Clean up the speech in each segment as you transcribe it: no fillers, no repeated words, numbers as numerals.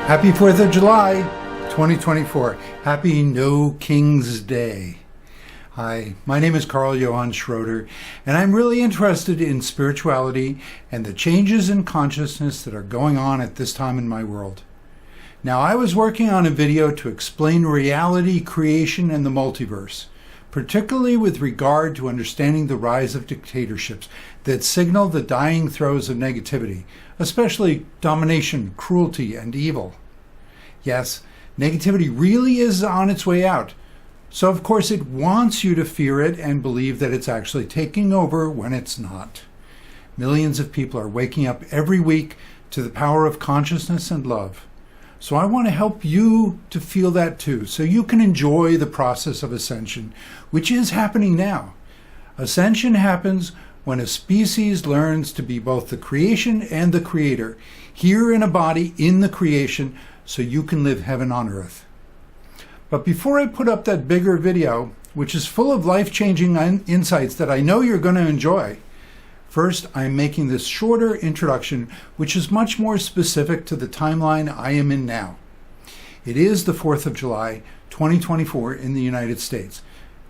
Happy 4th of July, 2024. Happy No King's Day. Hi, my name is Carl Johann Schroeder, and I'm really interested in spirituality and the changes in consciousness that are going on at this time in my world. Now, I was working on a video to explain reality creation and the multiverse, particularly with regard to understanding the rise of dictatorships that signal the dying throes of negativity, especially domination, cruelty, and evil. Yes, negativity really is on its way out. So of course it wants you to fear it and believe that it's actually taking over when it's not. Millions of people are waking up every week to the power of consciousness and love. So I want to help you to feel that too, so you can enjoy the process of ascension, which is happening now. Ascension happens when a species learns to be both the creation and the creator, here in a body in the creation, so you can live heaven on earth. But before I put up that bigger video, which is full of life-changing insights that I know you're going to enjoy, first I'm making this shorter introduction, which is much more specific to the timeline I am in now. It is the 4th of July, 2024 in the United States.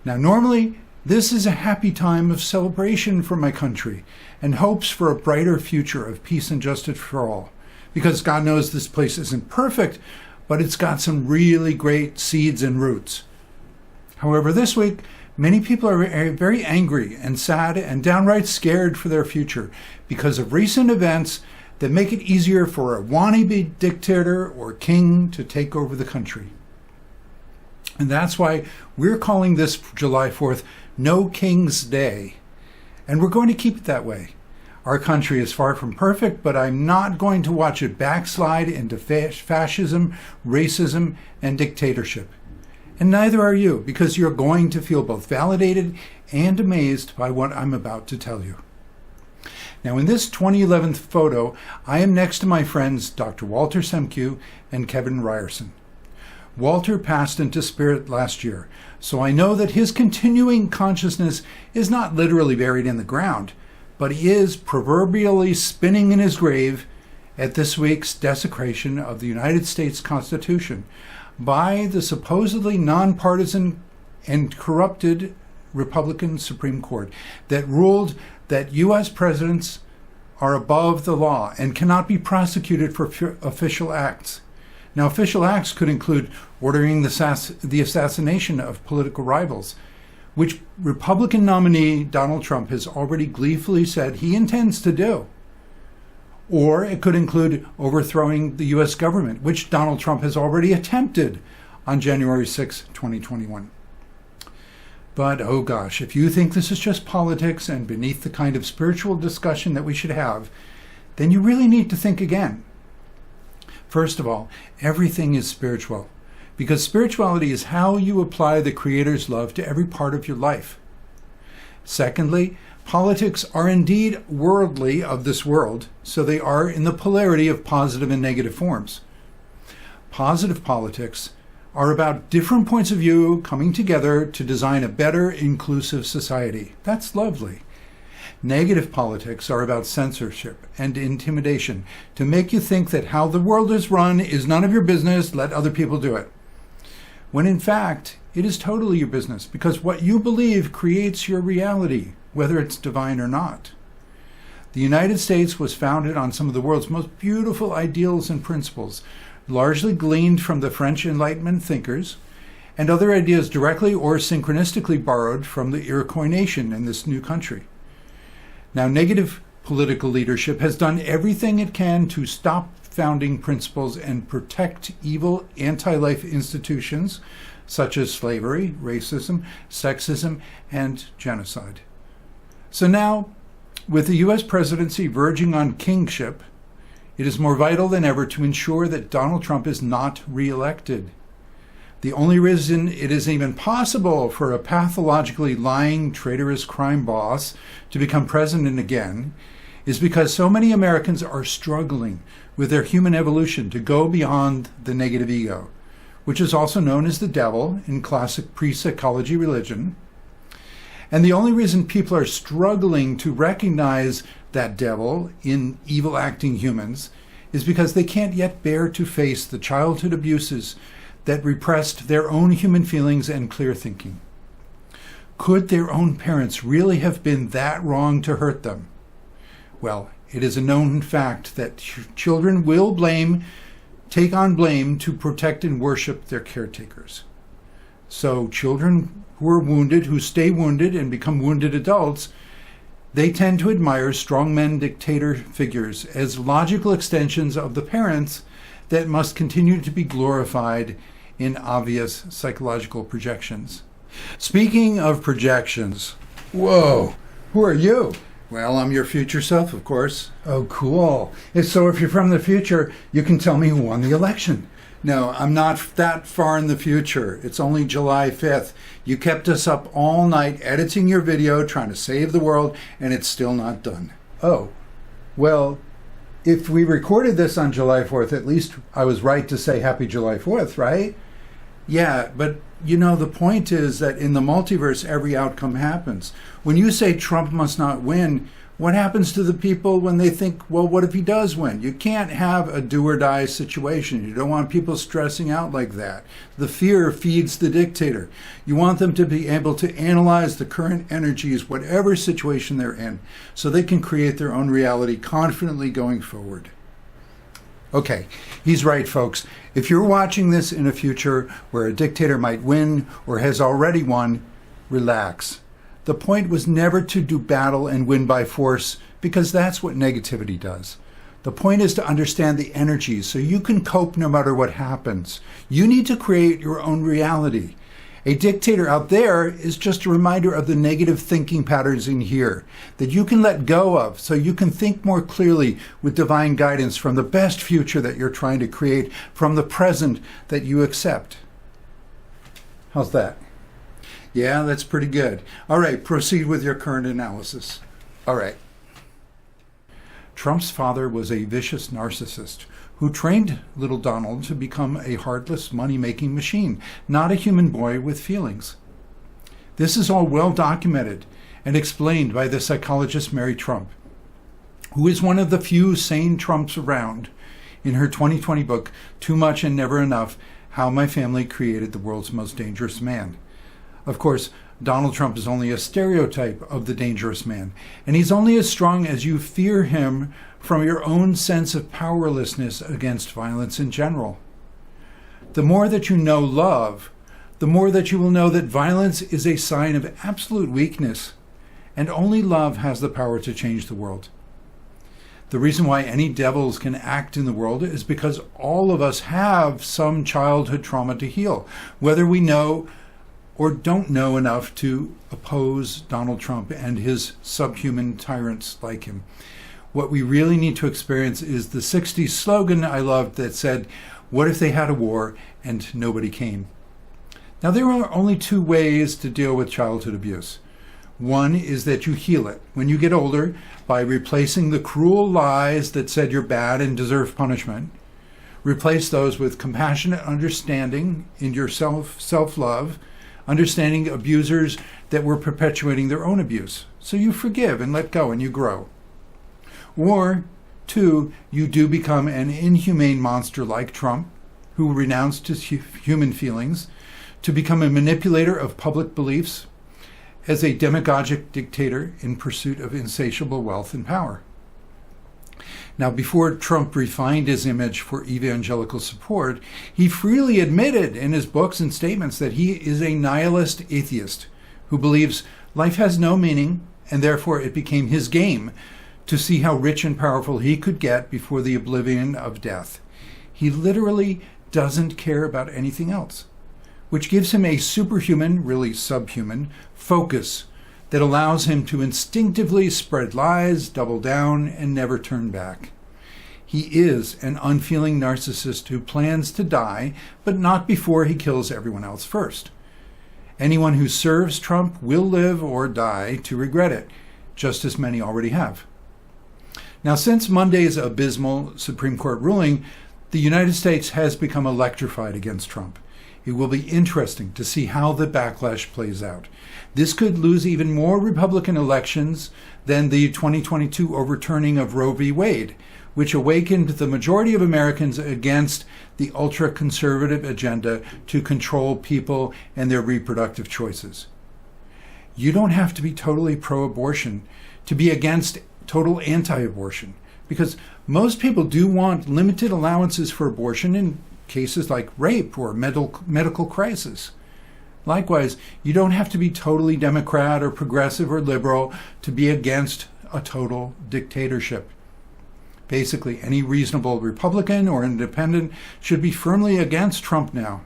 Now normally, this is a happy time of celebration for my country and hopes for a brighter future of peace and justice for all. Because God knows this place isn't perfect, but it's got some really great seeds and roots. However, this week, many people are very angry and sad and downright scared for their future because of recent events that make it easier for a wannabe dictator or king to take over the country. And that's why we're calling this July 4th No King's Day. And we're going to keep it that way. Our country is far from perfect, but I'm not going to watch it backslide into fascism, racism, and dictatorship. And neither are you, because you're going to feel both validated and amazed by what I'm about to tell you. Now, in this 2011 photo, I am next to my friends Dr. Walter Semke and Kevin Ryerson. Walter passed into spirit last year, so I know that his continuing consciousness is not literally buried in the ground, but he is proverbially spinning in his grave at this week's desecration of the United States Constitution by the supposedly nonpartisan and corrupted Republican Supreme Court that ruled that U.S. presidents are above the law and cannot be prosecuted for official acts. Now, official acts could include ordering the assassination of political rivals, which Republican nominee Donald Trump has already gleefully said he intends to do. Or it could include overthrowing the U.S. government, which Donald Trump has already attempted on January 6, 2021. But, oh gosh, if you think this is just politics and beneath the kind of spiritual discussion that we should have, then you really need to think again. First of all, everything is spiritual, because spirituality is how you apply the Creator's love to every part of your life. Secondly, politics are indeed worldly of this world, so they are in the polarity of positive and negative forms. Positive politics are about different points of view coming together to design a better, inclusive society. That's lovely. Negative politics are about censorship and intimidation to make you think that how the world is run is none of your business, let other people do it. When in fact, it is totally your business, because what you believe creates your reality, whether it's divine or not. The United States was founded on some of the world's most beautiful ideals and principles, largely gleaned from the French Enlightenment thinkers, and other ideas directly or synchronistically borrowed from the Iroquois nation in this new country. Now, negative political leadership has done everything it can to stop founding principles and protect evil anti-life institutions such as slavery, racism, sexism, and genocide. So now, with the U.S. presidency verging on kingship, it is more vital than ever to ensure that Donald Trump is not re-elected. The only reason it is even possible for a pathologically lying, traitorous crime boss to become president again is because so many Americans are struggling with their human evolution to go beyond the negative ego, which is also known as the devil in classic pre-psychology religion. And the only reason people are struggling to recognize that devil in evil acting humans is because they can't yet bear to face the childhood abuses that repressed their own human feelings and clear thinking. Could their own parents really have been that wrong to hurt them? Well, it is a known fact that children will take on blame to protect and worship their caretakers. So children who are wounded, who stay wounded and become wounded adults, they tend to admire strongmen dictator figures as logical extensions of the parents that must continue to be glorified in obvious psychological projections. Speaking of projections, whoa, who are you? Well, I'm your future self, of course. Oh, cool. So if you're from the future, you can tell me who won the election. No, I'm not that far in the future. It's only July 5th. You kept us up all night editing your video, trying to save the world, and it's still not done. Oh, well, if we recorded this on July 4th, at least I was right to say Happy July 4th, right? Yeah, but the point is that in the multiverse, every outcome happens. When you say Trump must not win, what happens to the people when they think, well, what if he does win? You can't have a do or die situation. You don't want people stressing out like that. The fear feeds the dictator. You want them to be able to analyze the current energies, whatever situation they're in, so they can create their own reality confidently going forward. Okay, he's right, folks. If you're watching this in a future where a dictator might win or has already won, relax. The point was never to do battle and win by force, because that's what negativity does. The point is to understand the energies so you can cope no matter what happens. You need to create your own reality. A dictator out there is just a reminder of the negative thinking patterns in here that you can let go of so you can think more clearly with divine guidance from the best future that you're trying to create, from the present that you accept. How's that? Yeah, that's pretty good. All right, proceed with your current analysis. All right. Trump's father was a vicious narcissist who trained little Donald to become a heartless money-making machine, not a human boy with feelings. This is all well documented and explained by the psychologist Mary Trump, who is one of the few sane Trumps around, in her 2020 book, Too Much and Never Enough: How My Family Created the World's Most Dangerous Man. Of course, Donald Trump is only a stereotype of the dangerous man, and he's only as strong as you fear him from your own sense of powerlessness against violence in general. The more that you know love, the more that you will know that violence is a sign of absolute weakness, and only love has the power to change the world. The reason why any devils can act in the world is because all of us have some childhood trauma to heal, whether we know or don't know enough to oppose Donald Trump and his subhuman tyrants like him. What we really need to experience is the 60s slogan I loved that said, "What if they had a war and nobody came?" Now, there are only two ways to deal with childhood abuse. One is that you heal it when you get older by replacing the cruel lies that said you're bad and deserve punishment. Replace those with compassionate understanding in your self-love, understanding abusers that were perpetuating their own abuse. So you forgive and let go and you grow. Or, two, you do become an inhumane monster like Trump, who renounced his human feelings, to become a manipulator of public beliefs as a demagogic dictator in pursuit of insatiable wealth and power. Now, before Trump refined his image for evangelical support, he freely admitted in his books and statements that he is a nihilist atheist who believes life has no meaning, and therefore it became his game to see how rich and powerful he could get before the oblivion of death. He literally doesn't care about anything else, which gives him a superhuman, really subhuman, focus that allows him to instinctively spread lies, double down, and never turn back. He is an unfeeling narcissist who plans to die, but not before he kills everyone else first. Anyone who serves Trump will live or die to regret it, just as many already have. Now, since Monday's abysmal Supreme Court ruling, the United States has become electrified against Trump. It will be interesting to see how the backlash plays out. This could lose even more Republican elections than the 2022 overturning of Roe v. Wade, which awakened the majority of Americans against the ultra-conservative agenda to control people and their reproductive choices. You don't have to be totally pro-abortion to be against total anti-abortion, because most people do want limited allowances for abortion in cases like rape or medical crisis. Likewise, you don't have to be totally Democrat or progressive or liberal to be against a total dictatorship. Basically, any reasonable Republican or independent should be firmly against Trump now.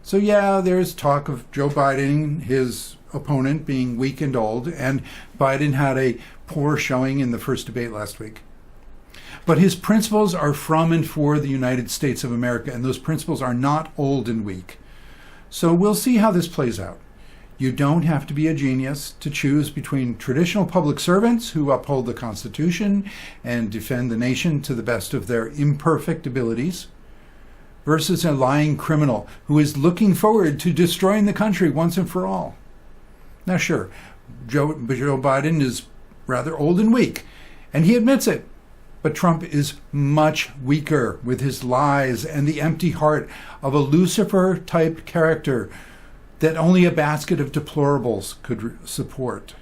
So yeah, there's talk of Joe Biden, his opponent, being weak and old, and Biden had a poor showing in the first debate last week. But his principles are from and for the United States of America, and those principles are not old and weak. So we'll see how this plays out. You don't have to be a genius to choose between traditional public servants who uphold the Constitution and defend the nation to the best of their imperfect abilities, versus a lying criminal who is looking forward to destroying the country once and for all. Now sure, Joe Biden is rather old and weak, and he admits it. But Trump is much weaker with his lies and the empty heart of a Lucifer-type character that only a basket of deplorables could support.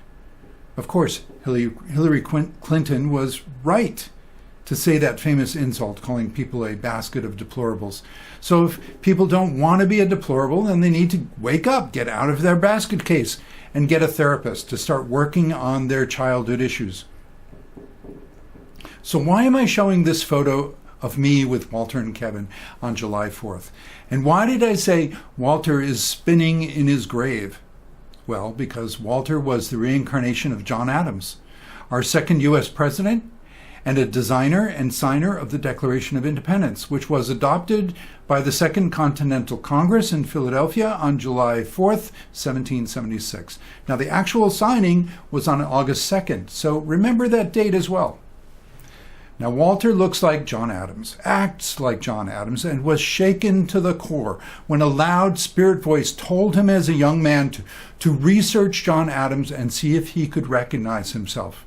Of course, Hillary Clinton was right to say that famous insult, calling people a basket of deplorables. So if people don't want to be a deplorable, then they need to wake up, get out of their basket case, and get a therapist to start working on their childhood issues. So why am I showing this photo of me with Walter and Kevin on July 4th? And why did I say Walter is spinning in his grave? Well, because Walter was the reincarnation of John Adams, our second U.S. president, and a designer and signer of the Declaration of Independence, which was adopted by the Second Continental Congress in Philadelphia on July 4th, 1776. Now, the actual signing was on August 2nd, so remember that date as well. Now, Walter looks like John Adams, acts like John Adams, and was shaken to the core when a loud spirit voice told him as a young man to research John Adams and see if he could recognize himself.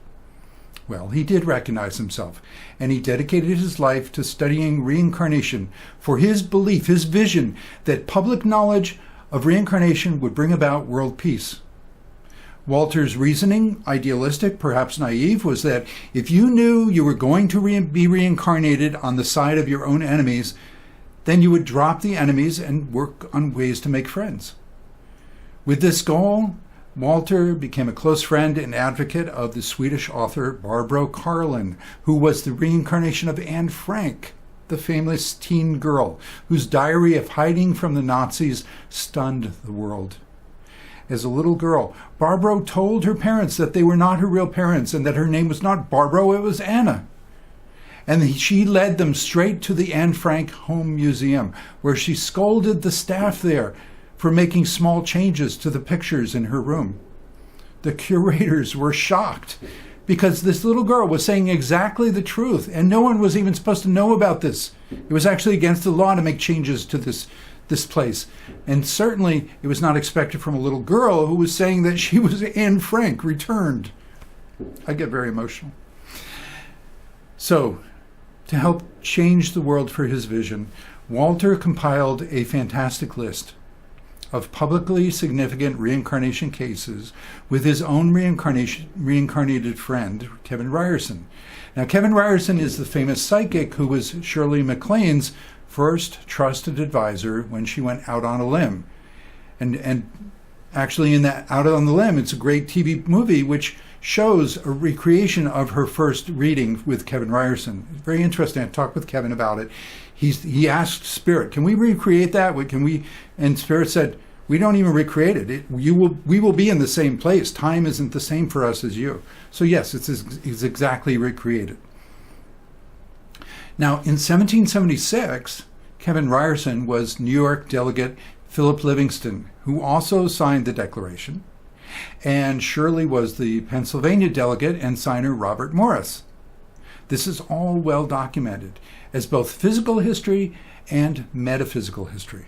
Well, he did recognize himself, and he dedicated his life to studying reincarnation for his belief, his vision, that public knowledge of reincarnation would bring about world peace. Walter's reasoning, idealistic, perhaps naive, was that if you knew you were going to be reincarnated on the side of your own enemies, then you would drop the enemies and work on ways to make friends. With this goal, Walter became a close friend and advocate of the Swedish author Barbro Karlin, who was the reincarnation of Anne Frank, the famous teen girl whose diary of hiding from the Nazis stunned the world. As a little girl, Barbro told her parents that they were not her real parents and that her name was not Barbro, it was Anna. And she led them straight to the Anne Frank Home Museum, where she scolded the staff there for making small changes to the pictures in her room. The curators were shocked because this little girl was saying exactly the truth, and no one was even supposed to know about this. It was actually against the law to make changes to this place. And certainly it was not expected from a little girl who was saying that she was Anne Frank returned. I get very emotional. So, to help change the world for his vision, Walter compiled a fantastic list of publicly significant reincarnation cases with his own reincarnated friend, Kevin Ryerson. Now, Kevin Ryerson is the famous psychic who was Shirley MacLaine's first trusted advisor when she went out on a limb. And actually in that Out on the Limb, it's a great TV movie which shows a recreation of her first reading with Kevin Ryerson. Very interesting. I talked with Kevin about it. He asked Spirit, can we recreate that? And Spirit said, we don't even recreate it. We will be in the same place. Time isn't the same for us as you. So yes, it's exactly recreated. Now, in 1776, Kevin Ryerson was New York delegate Philip Livingston, who also signed the Declaration, and Shirley was the Pennsylvania delegate and signer Robert Morris. This is all well documented as both physical history and metaphysical history.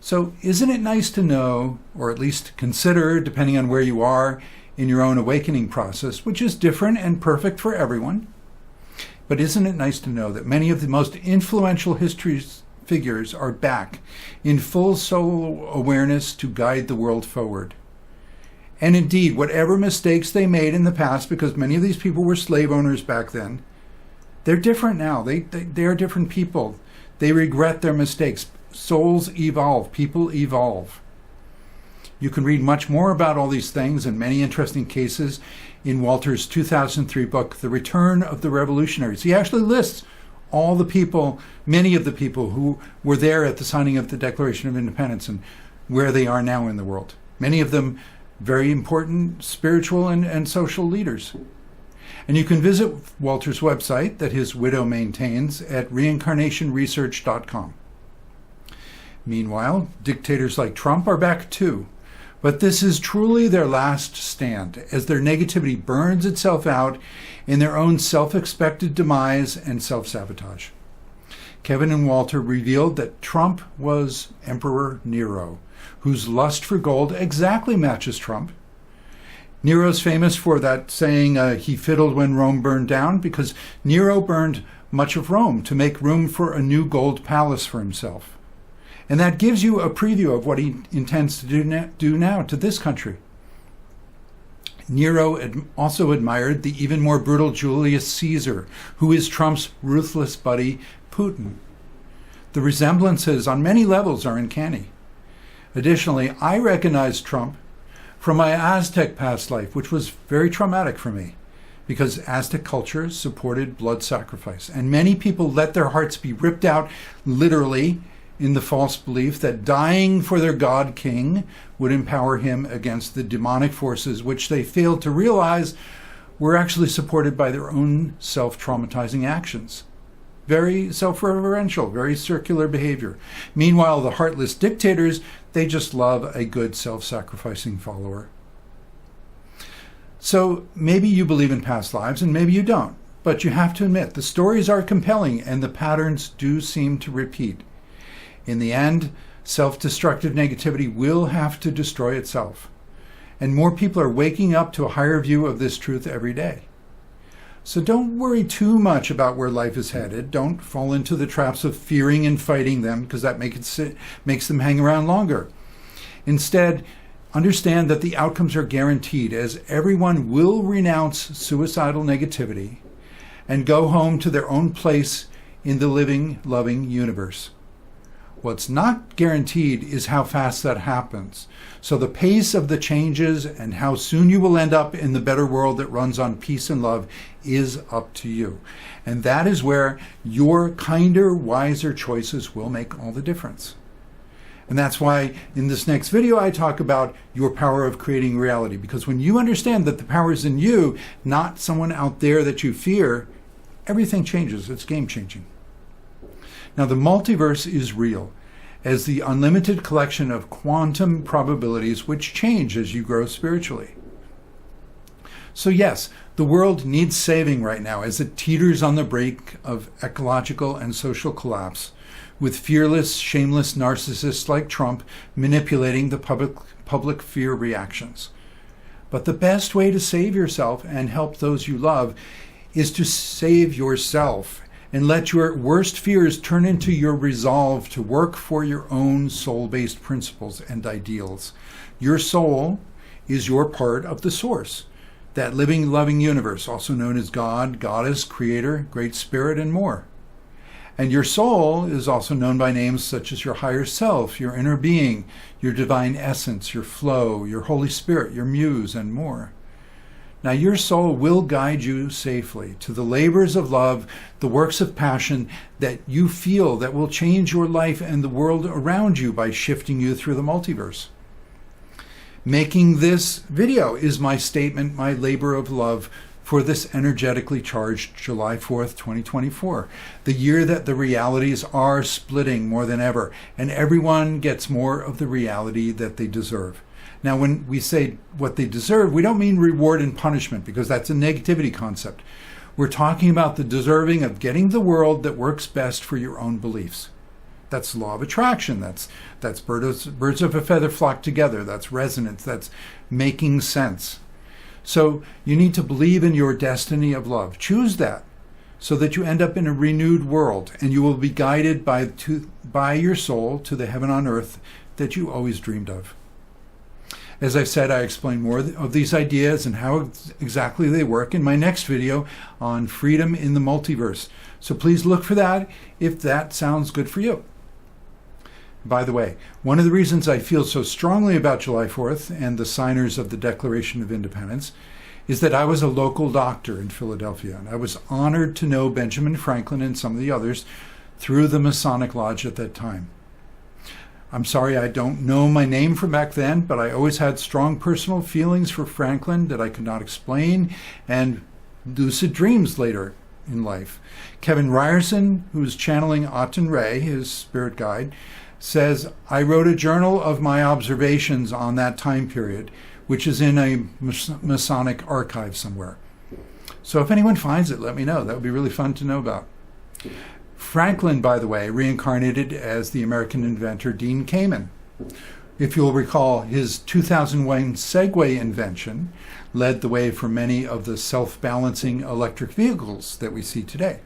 So isn't it nice to know, or at least consider, depending on where you are in your own awakening process, which is different and perfect for everyone, but isn't it nice to know that many of the most influential history figures are back in full soul awareness to guide the world forward? And indeed, whatever mistakes they made in the past, because many of these people were slave owners back then, they're different now. They are different people. They regret their mistakes. Souls evolve. People evolve. You can read much more about all these things and many interesting cases in Walter's 2003 book, The Return of the Revolutionaries. He actually lists all the people, many of the people who were there at the signing of the Declaration of Independence and where they are now in the world. Many of them very important spiritual and social leaders. And you can visit Walter's website that his widow maintains at reincarnationresearch.com. Meanwhile, dictators like Trump are back too. But this is truly their last stand, as their negativity burns itself out in their own self-expected demise and self-sabotage. Kevin and Walter revealed that Trump was Emperor Nero, whose lust for gold exactly matches Trump. Nero's famous for that saying, he fiddled when Rome burned down, because Nero burned much of Rome to make room for a new gold palace for himself. And that gives you a preview of what he intends to do now to this country. Nero also admired the even more brutal Julius Caesar, who is Trump's ruthless buddy, Putin. The resemblances on many levels are uncanny. Additionally, I recognize Trump from my Aztec past life, which was very traumatic for me, because Aztec culture supported blood sacrifice, and many people let their hearts be ripped out literally in the false belief that dying for their god king would empower him against the demonic forces which they failed to realize were actually supported by their own self-traumatizing actions. Very self-referential, very circular behavior. Meanwhile, the heartless dictators, they just love a good self-sacrificing follower. So maybe you believe in past lives and maybe you don't, but you have to admit the stories are compelling and the patterns do seem to repeat. In the end, self-destructive negativity will have to destroy itself. And more people are waking up to a higher view of this truth every day. So don't worry too much about where life is headed. Don't fall into the traps of fearing and fighting them, because that makes them hang around longer. Instead, understand that the outcomes are guaranteed, as everyone will renounce suicidal negativity and go home to their own place in the living, loving universe. What's not guaranteed is how fast that happens. So the pace of the changes and how soon you will end up in the better world that runs on peace and love is up to you. And that is where your kinder, wiser choices will make all the difference. And that's why in this next video I talk about your power of creating reality. Because when you understand that the power is in you, not someone out there that you fear, everything changes. It's game changing. Now, the multiverse is real as the unlimited collection of quantum probabilities which change as you grow spiritually. So yes, the world needs saving right now as it teeters on the brink of ecological and social collapse, with fearless, shameless narcissists like Trump manipulating the public fear reactions. But the best way to save yourself and help those you love is to save yourself and let your worst fears turn into your resolve to work for your own soul-based principles and ideals. Your soul is your part of the source, that living, loving universe, also known as God, Goddess, Creator, Great Spirit, and more. And your soul is also known by names such as your higher self, your inner being, your divine essence, your flow, your Holy Spirit, your muse, and more. Now your soul will guide you safely to the labors of love, the works of passion that you feel that will change your life and the world around you by shifting you through the multiverse. Making this video is my statement, my labor of love for this energetically charged July 4th, 2024, the year that the realities are splitting more than ever, and everyone gets more of the reality that they deserve. Now, when we say what they deserve, we don't mean reward and punishment, because that's a negativity concept. We're talking about the deserving of getting the world that works best for your own beliefs. That's the law of attraction. That's birds of a feather flock together. That's resonance. That's making sense. So you need to believe in your destiny of love. Choose that so that you end up in a renewed world, and you will be guided by your soul to the heaven on earth that you always dreamed of. As I've said, I explain more of these ideas and how exactly they work in my next video on freedom in the multiverse. So please look for that if that sounds good for you. By the way, one of the reasons I feel so strongly about July 4th and the signers of the Declaration of Independence is that I was a local doctor in Philadelphia, and I was honored to know Benjamin Franklin and some of the others through the Masonic Lodge at that time. I'm sorry I don't know my name from back then, but I always had strong personal feelings for Franklin that I could not explain, and lucid dreams later in life. Kevin Ryerson, who's channeling Aten Ray, his spirit guide, says, I wrote a journal of my observations on that time period, which is in a Masonic archive somewhere. So if anyone finds it, let me know. That would be really fun to know about. Franklin, by the way, reincarnated as the American inventor Dean Kamen. If you'll recall, his 2001 Segway invention led the way for many of the self-balancing electric vehicles that we see today.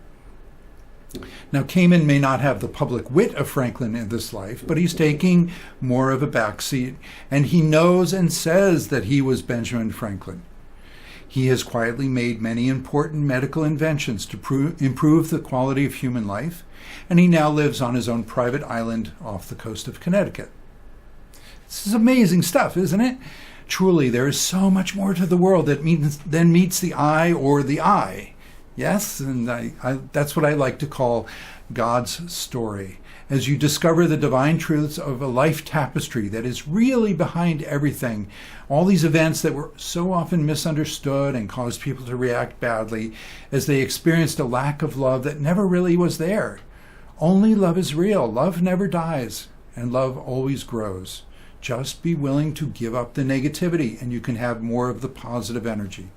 Now, Kamen may not have the public wit of Franklin in this life, but he's taking more of a backseat, and he knows and says that he was Benjamin Franklin. He has quietly made many important medical inventions to improve the quality of human life, and he now lives on his own private island off the coast of Connecticut. This is amazing stuff, isn't it? Truly, there is so much more to the world than meets the eye or the eye. Yes, and that's what I like to call God's story. As you discover the divine truths of a life tapestry that is really behind everything, all these events that were so often misunderstood and caused people to react badly as they experienced a lack of love that never really was there. Only love is real. Love never dies, and love always grows. Just be willing to give up the negativity, and you can have more of the positive energy.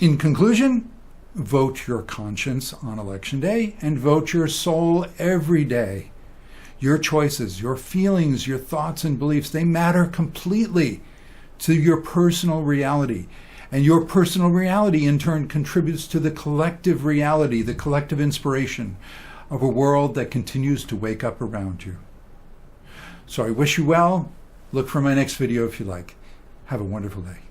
In conclusion, vote your conscience on Election Day and vote your soul every day. Your choices, your feelings, your thoughts and beliefs, they matter completely to your personal reality. And your personal reality in turn contributes to the collective reality, the collective inspiration of a world that continues to wake up around you. So I wish you well. Look for my next video if you like. Have a wonderful day.